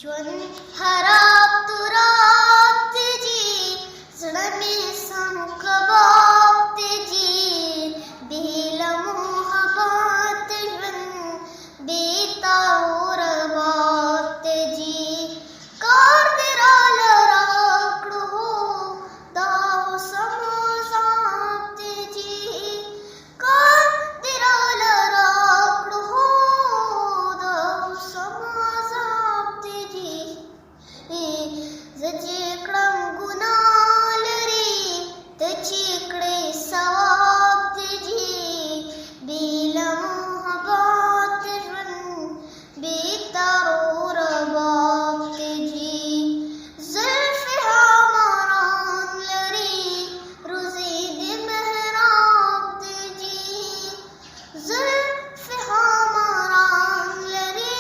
ज्वन हराब तुराब तेजी जड़मे संकबाब तेजी बेला मोहब्बत ज्वन बेतार बाब तेजी कार तेरा लराकड़ो दाव समजाब तेजी कार तेरा लराकड़ो दाव समजाब तेजी जचेकडं गुनाल रे तचेकडे सवाब तेजी बेला मोहब्बत ज्वन बेतारो रबाब तेजी जुल्फ़े हमारान लरी रोज़े दे महराब तेजी जुल्फ़े हमारान लरी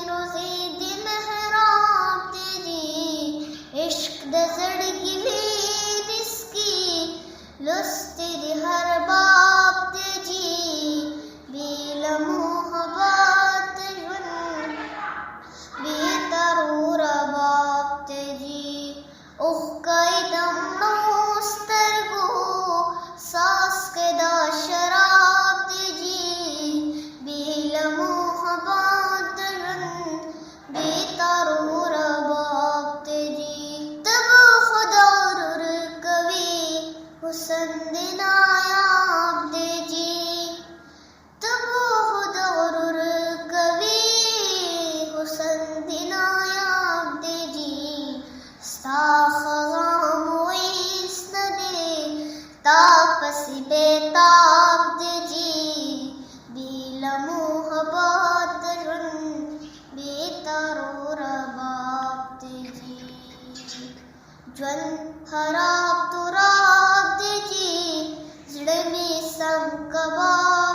रोज़े दे महराब तेजी इश्क दा ज़ड़गी बेनिस्की लुस्ते दे हर बाब तेजी बेला मोहब्बत ज्वन बेतारो रबाब तेजी ओह कायदम नोस्तरगो सास कदा शराब तेजी बेला मोहब्बत ज्वन बेतारो रबाब तेजी तब खुदा रुर कवि हुसन दिनायाब तेजी तब खुदा रुर कवि हुसन दिनायाब तेजी स्ताखगाम वैस्नदे तापसी बेताब तेजी बेला मोहब्बत ज्वन बेतारो रबाब तेजी ज्वन हराब तुराब तेजी जड़मे संकबाब